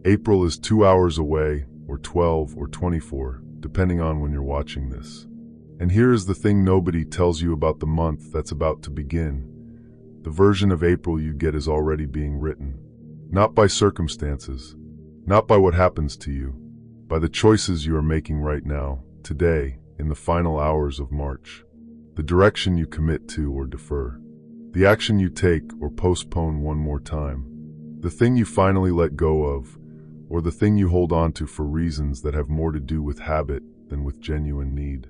April is 2 hours away, or 12 or 24, depending on when you're watching this. And here is the thing nobody tells you about the month that's about to begin. The version of April you get is already being written. Not by circumstances, not by what happens to you, by the choices you are making right now, today, in the final hours of March. The direction you commit to or defer. The action you take or postpone one more time. The thing you finally let go of, or the thing you hold on to for reasons that have more to do with habit than with genuine need.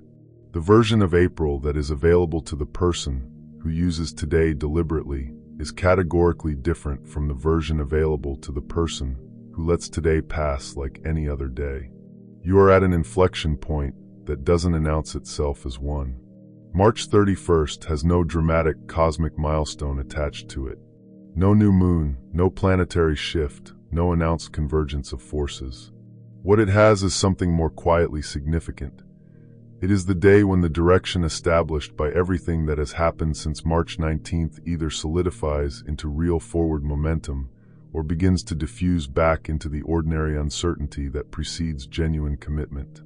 The version of April that is available to the person who uses today deliberately is categorically different from the version available to the person who lets today pass like any other day. You are at an inflection point that doesn't announce itself as one. March 31st has no dramatic cosmic milestone attached to it. No new moon, no planetary shift, no announced convergence of forces. What it has is something more quietly significant. It is the day when the direction established by everything that has happened since March 19th either solidifies into real forward momentum or begins to diffuse back into the ordinary uncertainty that precedes genuine commitment.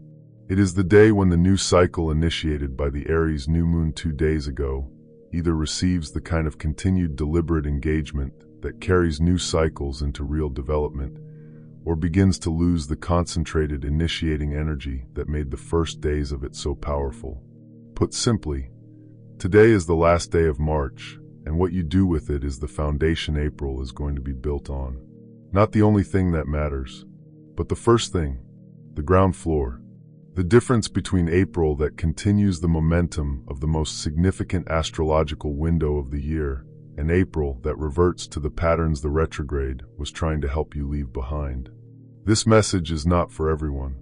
It is the day when the new cycle initiated by the Aries new moon 2 days ago either receives the kind of continued deliberate engagement that carries new cycles into real development, or begins to lose the concentrated initiating energy that made the first days of it so powerful. Put simply, today is the last day of March, and what you do with it is the foundation April is going to be built on. Not the only thing that matters, but the first thing, the ground floor. The difference between April that continues the momentum of the most significant astrological window of the year and April that reverts to the patterns the retrograde was trying to help you leave behind. This message is not for everyone.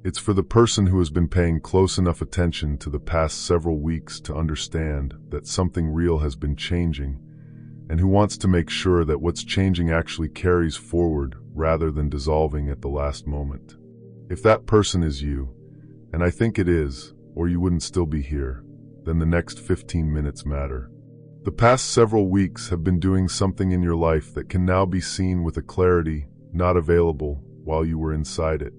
It's for the person who has been paying close enough attention to the past several weeks to understand that something real has been changing and who wants to make sure that what's changing actually carries forward rather than dissolving at the last moment. If that person is you, and I think it is, or you wouldn't still be here, then the next 15 minutes matter. The past several weeks have been doing something in your life that can now be seen with a clarity not available while you were inside it.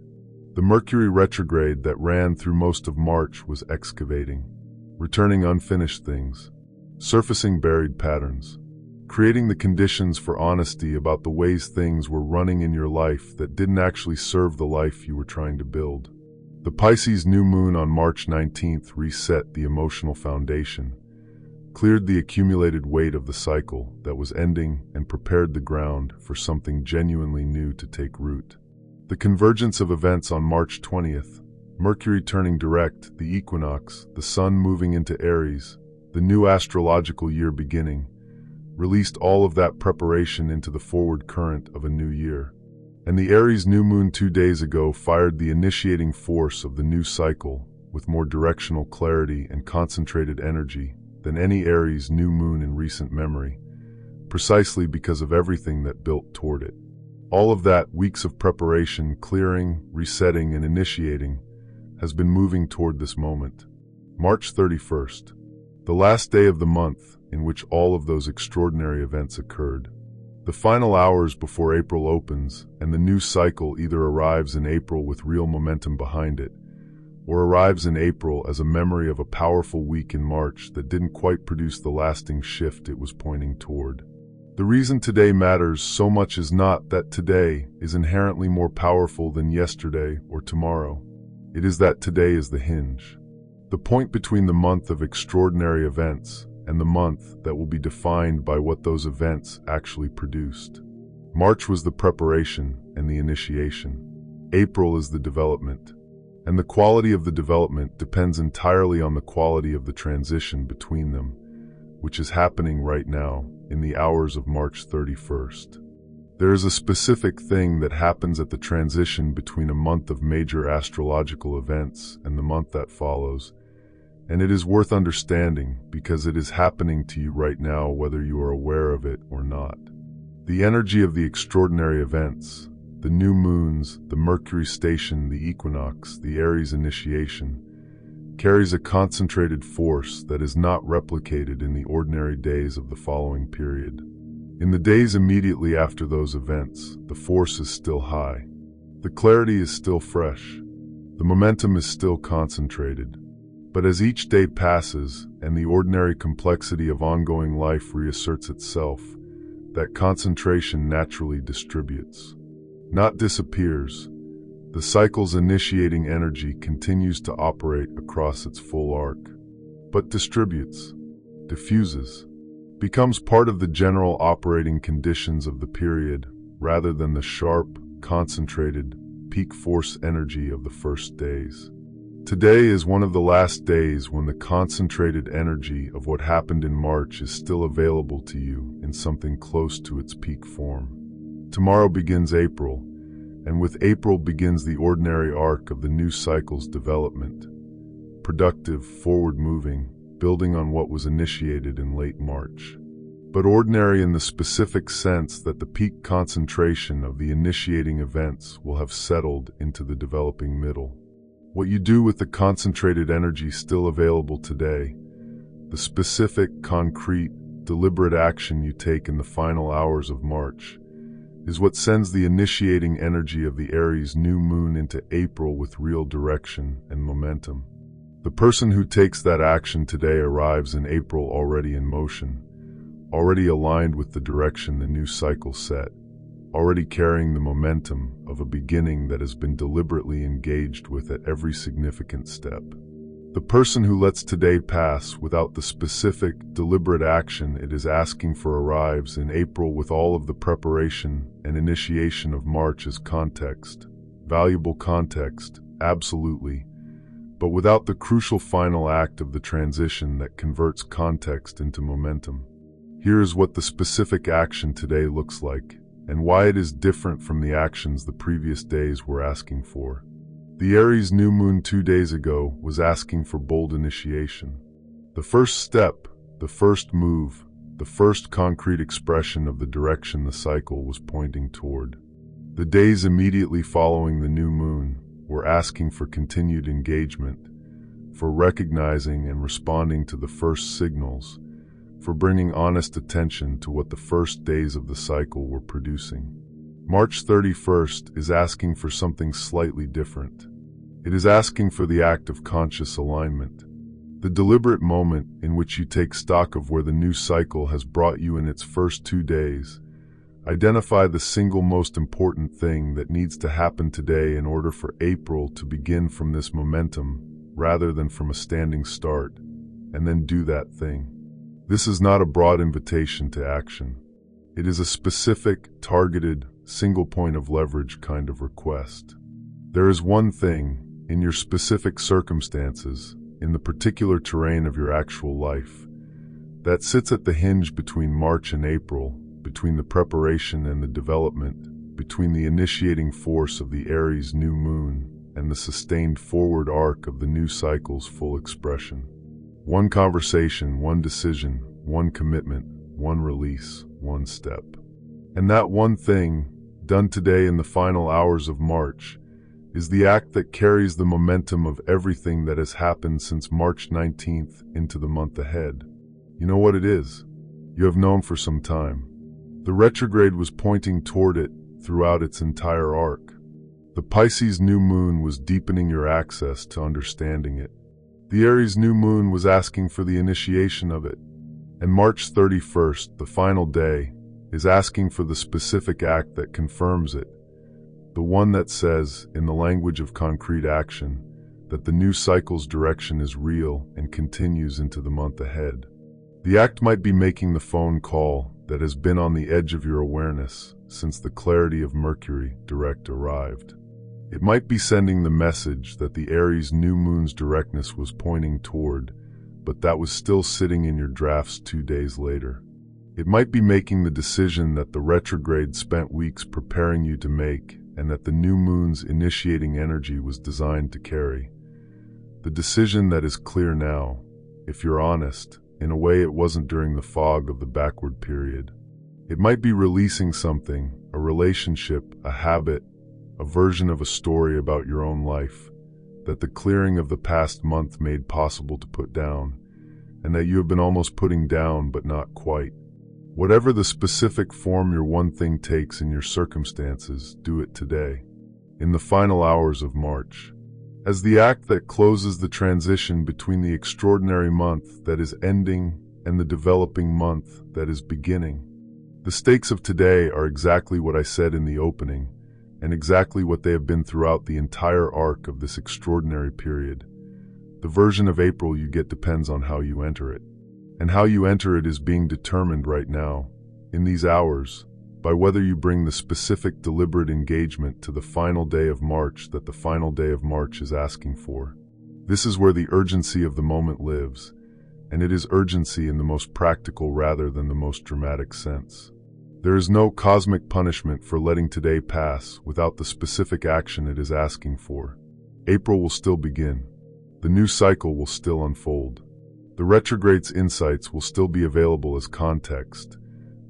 The Mercury retrograde that ran through most of March was excavating, returning unfinished things, surfacing buried patterns, creating the conditions for honesty about the ways things were running in your life that didn't actually serve the life you were trying to build. The Pisces new moon on March 19th reset the emotional foundation, cleared the accumulated weight of the cycle that was ending and prepared the ground for something genuinely new to take root. The convergence of events on March 20th, Mercury turning direct, the equinox, the sun moving into Aries, the new astrological year beginning, released all of that preparation into the forward current of a new year. And the Aries new moon 2 days ago fired the initiating force of the new cycle with more directional clarity and concentrated energy than any Aries new moon in recent memory, precisely because of everything that built toward it. All of that, weeks of preparation, clearing, resetting, and initiating, has been moving toward this moment. March 31st, the last day of the month in which all of those extraordinary events occurred. The final hours before April opens, and the new cycle either arrives in April with real momentum behind it, or arrives in April as a memory of a powerful week in March that didn't quite produce the lasting shift it was pointing toward. The reason today matters so much is not that today is inherently more powerful than yesterday or tomorrow. It is that today is the hinge. The point between the month of extraordinary events and the month that will be defined by what those events actually produced. March was the preparation and the initiation. April is the development. And the quality of the development depends entirely on the quality of the transition between them, which is happening right now in the hours of March 31st. There is a specific thing that happens at the transition between a month of major astrological events and the month that follows, and it is worth understanding because it is happening to you right now whether you are aware of it or not. The energy of the extraordinary events, the new moons, the Mercury station, the equinox, the Aries initiation, carries a concentrated force that is not replicated in the ordinary days of the following period. In the days immediately after those events, the force is still high. The clarity is still fresh. The momentum is still concentrated. But as each day passes and the ordinary complexity of ongoing life reasserts itself, that concentration naturally distributes. Not disappears. The cycle's initiating energy continues to operate across its full arc, but distributes, diffuses, becomes part of the general operating conditions of the period rather than the sharp, concentrated, peak force energy of the first days. Today is one of the last days when the concentrated energy of what happened in March is still available to you in something close to its peak form. Tomorrow begins April, and with April begins the ordinary arc of the new cycle's development. Productive, forward-moving, building on what was initiated in late March. But ordinary in the specific sense that the peak concentration of the initiating events will have settled into the developing middle. What you do with the concentrated energy still available today, the specific, concrete, deliberate action you take in the final hours of March, is what sends the initiating energy of the Aries new moon into April with real direction and momentum. The person who takes that action today arrives in April already in motion, already aligned with the direction the new cycle set, already carrying the momentum of a beginning that has been deliberately engaged with at every significant step. The person who lets today pass without the specific, deliberate action it is asking for arrives in April with all of the preparation and initiation of March as context. Valuable context, absolutely, but without the crucial final act of the transition that converts context into momentum. Here is what the specific action today looks like, and why it is different from the actions the previous days were asking for. The Aries new moon 2 days ago was asking for bold initiation. The first step, the first move, the first concrete expression of the direction the cycle was pointing toward. The days immediately following the new moon were asking for continued engagement, for recognizing and responding to the first signals, for bringing honest attention to what the first days of the cycle were producing. March 31st is asking for something slightly different. It is asking for the act of conscious alignment, the deliberate moment in which you take stock of where the new cycle has brought you in its first 2 days. Identify the single most important thing that needs to happen today in order for April to begin from this momentum rather than from a standing start, and then do that thing. This is not a broad invitation to action. It is a specific, targeted, single point of leverage kind of request. There is one thing, in your specific circumstances, in the particular terrain of your actual life, that sits at the hinge between March and April, between the preparation and the development, between the initiating force of the Aries new moon and the sustained forward arc of the new cycle's full expression. One conversation, one decision, one commitment, one release, one step. And that one thing, done today in the final hours of March, is the act that carries the momentum of everything that has happened since March 19th into the month ahead. You know what it is? You have known for some time. The retrograde was pointing toward it throughout its entire arc. The Pisces new moon was deepening your access to understanding it. The Aries new moon was asking for the initiation of it, and March 31st, the final day, is asking for the specific act that confirms it, the one that says, in the language of concrete action, that the new cycle's direction is real and continues into the month ahead. The act might be making the phone call that has been on the edge of your awareness since the clarity of Mercury direct arrived. It might be sending the message that the Aries new moon's directness was pointing toward, but that was still sitting in your drafts 2 days later. It might be making the decision that the retrograde spent weeks preparing you to make and that the new moon's initiating energy was designed to carry. The decision that is clear now, if you're honest, in a way it wasn't during the fog of the backward period. It might be releasing something, a relationship, a habit, a version of a story about your own life, that the clearing of the past month made possible to put down, and that you have been almost putting down but not quite. Whatever the specific form your one thing takes in your circumstances, do it today. in the final hours of March, as the act that closes the transition between the extraordinary month that is ending and the developing month that is beginning. The stakes of today are exactly what I said in the opening, and exactly what they have been throughout the entire arc of this extraordinary period. The version of April you get depends on how you enter it. And how you enter it is being determined right now, in these hours, by whether you bring the specific deliberate engagement to the final day of March that the final day of March is asking for. This is where the urgency of the moment lives, and it is urgency in the most practical rather than the most dramatic sense. There is no cosmic punishment for letting today pass without the specific action it is asking for. April will still begin. The new cycle will still unfold. The retrograde's insights will still be available as context.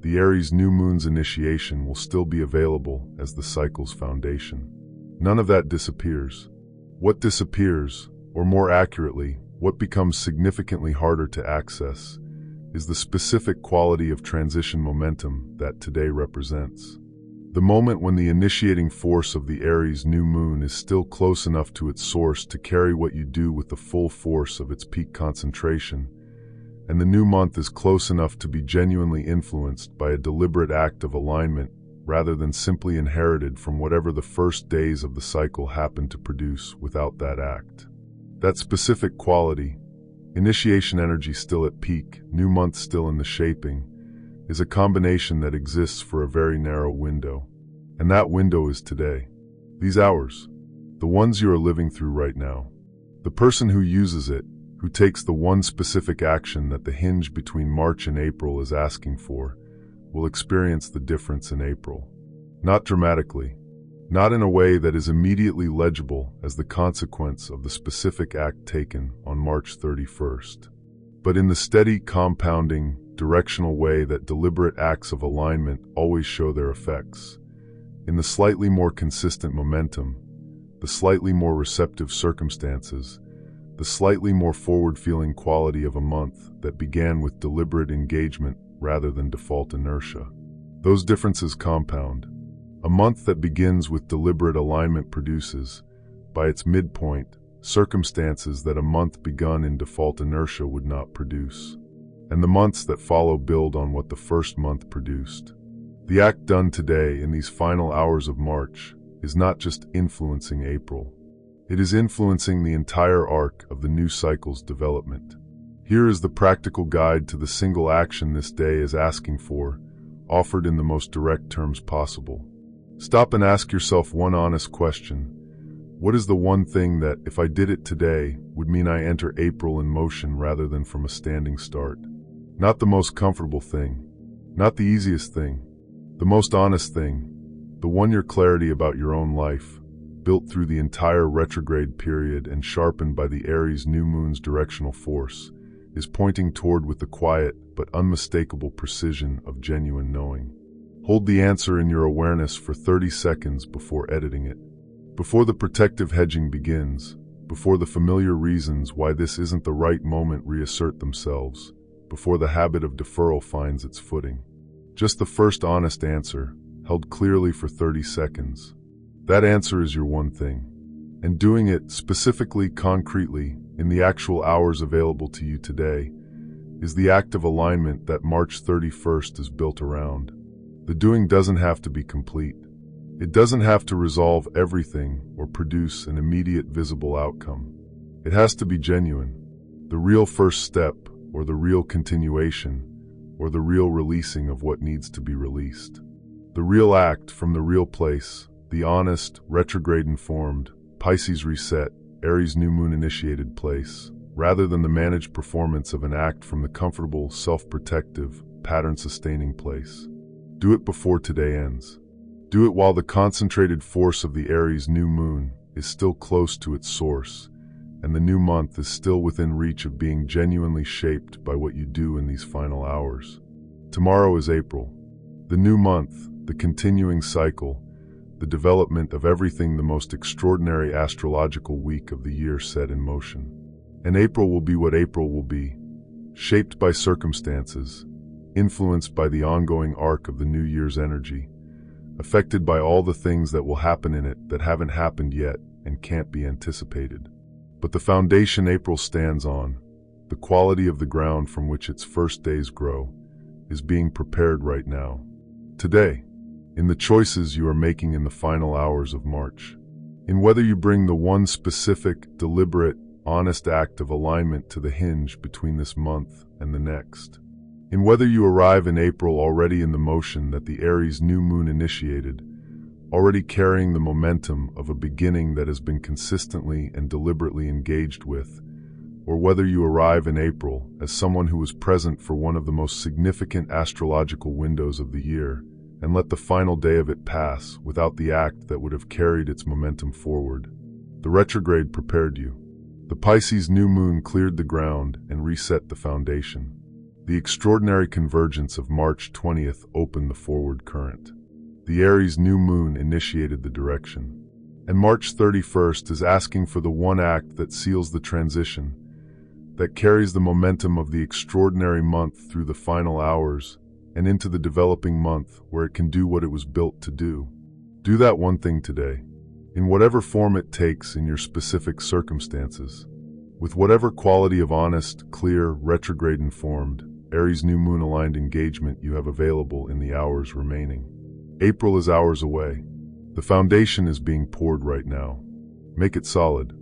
The Aries new moon's initiation will still be available as the cycle's foundation. None of that disappears. What disappears, or more accurately, what becomes significantly harder to access, is the specific quality of transition momentum that today represents. The moment when the initiating force of the Aries new moon is still close enough to its source to carry what you do with the full force of its peak concentration, and the new month is close enough to be genuinely influenced by a deliberate act of alignment rather than simply inherited from whatever the first days of the cycle happened to produce without that act. That specific quality, initiation energy still at peak, new month still in the shaping, is a combination that exists for a very narrow window. And that window is today. These hours. The ones you are living through right now. The person who uses it, who takes the one specific action that the hinge between March and April is asking for, will experience the difference in April. Not dramatically. Not in a way that is immediately legible as the consequence of the specific act taken on March 31st. But in the steady, compounding, directional way that deliberate acts of alignment always show their effects. In the slightly more consistent momentum, the slightly more receptive circumstances, the slightly more forward-feeling quality of a month that began with deliberate engagement rather than default inertia. Those differences compound. A month that begins with deliberate alignment produces, by its midpoint, circumstances that a month begun in default inertia would not produce. And the months that follow build on what the first month produced. The act done today in these final hours of March is not just influencing April. It is influencing the entire arc of the new cycle's development. Here is the practical guide to the single action this day is asking for, offered in the most direct terms possible. Stop and ask yourself one honest question. What is the one thing that, if I did it today, would mean I enter April in motion rather than from a standing start? Not the most comfortable thing, not the easiest thing, the most honest thing, the one your clarity about your own life, built through the entire retrograde period and sharpened by the Aries new moon's directional force, is pointing toward with the quiet but unmistakable precision of genuine knowing. Hold the answer in your awareness for 30 seconds before editing it. Before the protective hedging begins, before the familiar reasons why this isn't the right moment reassert themselves, before the habit of deferral finds its footing. Just the first honest answer, held clearly for 30 seconds. That answer is your one thing. And doing it specifically, concretely, in the actual hours available to you today, is the act of alignment that March 31st is built around. The doing doesn't have to be complete. It doesn't have to resolve everything or produce an immediate visible outcome. It has to be genuine. The real first step, or the real continuation, or the real releasing of what needs to be released. The real act from the real place, the honest, retrograde-informed, Pisces reset, Aries new moon initiated place, rather than the managed performance of an act from the comfortable, self-protective, pattern-sustaining place. Do it before today ends. Do it while the concentrated force of the Aries new moon is still close to its source, and the new month is still within reach of being genuinely shaped by what you do in these final hours. Tomorrow is April. The new month, the continuing cycle, the development of everything the most extraordinary astrological week of the year set in motion. And April will be what April will be, shaped by circumstances, influenced by the ongoing arc of the new year's energy, affected by all the things that will happen in it that haven't happened yet and can't be anticipated. But the foundation April stands on, the quality of the ground from which its first days grow, is being prepared right now. Today, in the choices you are making in the final hours of March, in whether you bring the one specific, deliberate, honest act of alignment to the hinge between this month and the next, in whether you arrive in April already in the motion that the Aries new moon initiated, already carrying the momentum of a beginning that has been consistently and deliberately engaged with, or whether you arrive in April as someone who was present for one of the most significant astrological windows of the year, and let the final day of it pass without the act that would have carried its momentum forward. The retrograde prepared you. The Pisces new moon cleared the ground and reset the foundation. The extraordinary convergence of March 20th opened the forward current. The Aries new moon initiated the direction. And March 31st is asking for the one act that seals the transition, that carries the momentum of the extraordinary month through the final hours and into the developing month where it can do what it was built to do. Do that one thing today, in whatever form it takes in your specific circumstances, with whatever quality of honest, clear, retrograde-informed, Aries new moon-aligned engagement you have available in the hours remaining. April is hours away. The foundation is being poured right now. Make it solid.